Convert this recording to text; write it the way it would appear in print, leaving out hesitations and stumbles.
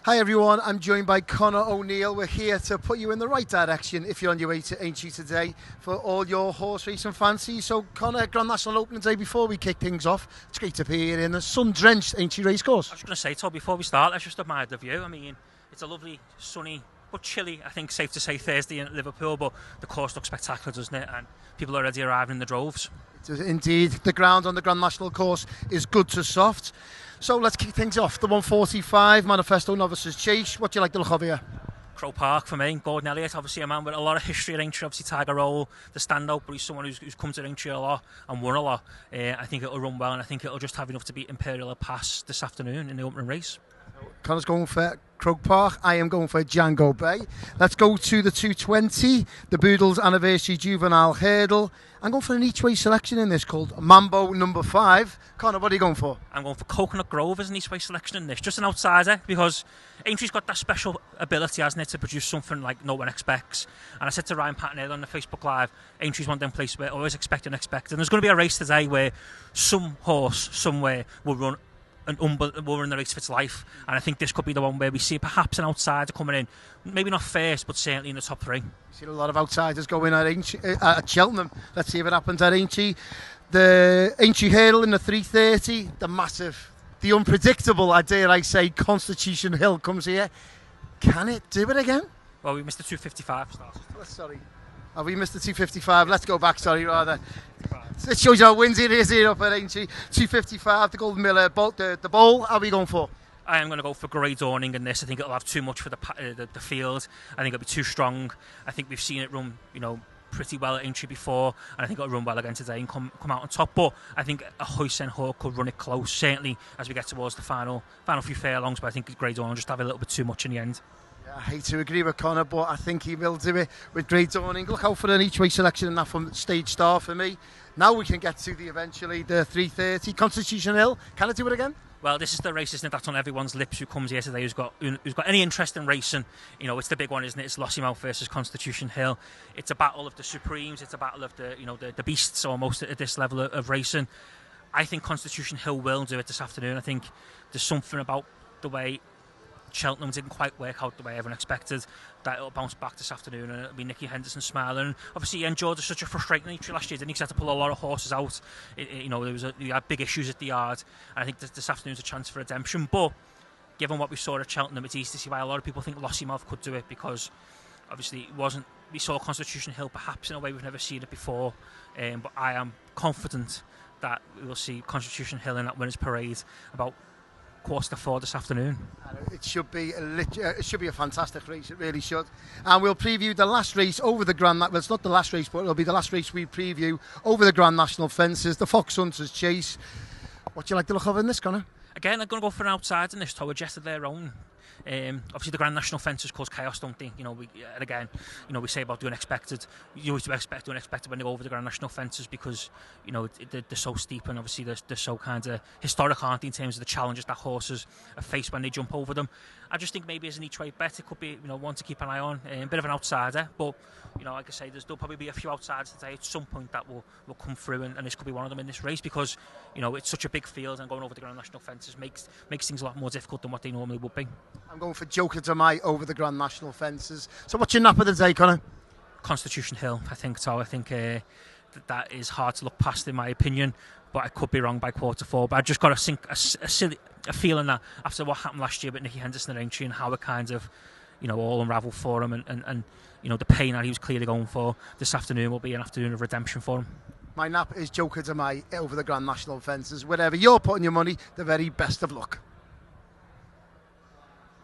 Hi everyone, I'm joined by Connor O'Neill. We're here to put you in the right direction if you're on your way to Aintree today for all your horse racing fancies. So Connor, Grand National opening day, before we kick things off, it's great to be here in a sun-drenched Aintree racecourse. I was going to say, Todd, before we start, let's just admire the view. I mean, it's a lovely, sunny, but chilly, I think, safe to say, Thursday in Liverpool, but the course looks spectacular, doesn't it? And people are already arriving in the droves. Indeed, the ground on the Grand National course is good to soft. So let's kick things off. The 145 Manifesto Novices Chase. What do you like to look over here? Croke Park for me. Gordon Elliott, obviously a man with a lot of history at Aintree, obviously Tiger Roll, the standout, but he's someone who's come to Aintree a lot and won a lot. I think it'll run well, and I think it'll just have enough to beat Imperial Pass this afternoon in the opening race. Connor's going for Croke Park. I am going for Django Bay. Let's go to the 220, the Boodles Anniversary Juvenile Hurdle. I'm going for an each-way selection in this called Mambo number 5. Connor, what are you going for? I'm going for Coconut Grove as an each-way selection in this. Just an outsider, because Aintree's got that special ability, hasn't it, to produce something like no one expects. And I said to Ryan Patton on the Facebook Live, Aintree's one of them places where always expect unexpected. And there's going to be a race today where some horse somewhere will run will run the race of its life, and I think this could be the one where we see perhaps an outsider coming in, maybe not first, but certainly in the top 3. We've seen a lot of outsiders going at Cheltenham. Let's see if it happens at Aintree. The Aintree Hurdle in the 330, the massive, the unpredictable, I dare I say, Constitution Hill comes here. Can it do it again? Well, we missed the 255 start. Sorry. Have we missed the 255? Let's go back, sorry, rather. It shows you how windy it is here up at Aintree. 255, the Golden Miller, the bowl. How are we going for? I am going to go for Grey Dawning in this. I think it'll have too much for the field. I think it'll be too strong. I think we've seen it run, pretty well at Aintree before, and I think it'll run well again today and come out on top. But I think a Hoysen Hawk could run it close, certainly as we get towards the final few furlongs. But I think Grey Dawning will just have a little bit too much in the end. I hate to agree with Connor, but I think he will do it with Grey Dawning. Look out for an each-way selection in that from stage star for me. Now we can get to the 330 Constitution Hill. Can it do it again? Well, this is the race, isn't it? That's on everyone's lips who comes here today, who's got any interest in racing. It's the big one, isn't it? It's Lossiemouth versus Constitution Hill. It's a battle of the supremes. It's a battle of the beasts almost at this level of racing. I think Constitution Hill will do it this afternoon. I think there's something about the way Cheltenham didn't quite work out the way everyone expected, that it'll bounce back this afternoon, and it'll be Nicky Henderson smiling. Obviously he endured such a frustrating Aintree last year, didn't he? He had to pull a lot of horses out. He had big issues at the yard, and I think this afternoon's a chance for redemption. But given what we saw at Cheltenham, it's easy to see why a lot of people think Lossiemouth could do it, because obviously we saw Constitution Hill perhaps in a way we've never seen it before, but I am confident that we will see Constitution Hill in that winners' parade about 3:45 this afternoon. It should be a fantastic race. It really should. And we'll preview the last race over the Grand. Well, it's not the last race, but it'll be the last race we preview over the Grand National fences. The Fox Hunters Chase. What do you like to look over in this, Connor? Again, I'm going to go for an outside in this. Tower Jet of their own. Obviously the Grand National fences cause chaos, don't they? We say about the unexpected. You always expect the unexpected when they go over the Grand National fences, because they're so steep, and obviously they're so kind of historic, aren't they, in terms of the challenges that horses face when they jump over them. I just think maybe as an each way bet it could be one to keep an eye on, a bit of an outsider, but like I say, there'll probably be a few outsiders today at some point that will come through, and this could be one of them in this race, because it's such a big field, and going over the Grand National fences makes things a lot more difficult than what they normally would be. I'm going for Joker Demai over the Grand National fences. So what's your nap of the day, Connor? Constitution Hill, I think so. I think that is hard to look past, in my opinion, but I could be wrong by 3:45. But I just got a feeling that after what happened last year with Nicky Henderson at Aintree, and how it kind of all unravelled for him, and the pain that he was clearly going for, this afternoon will be an afternoon of redemption for him. My nap is Joker Demai over the Grand National fences. Wherever you're putting your money, the very best of luck.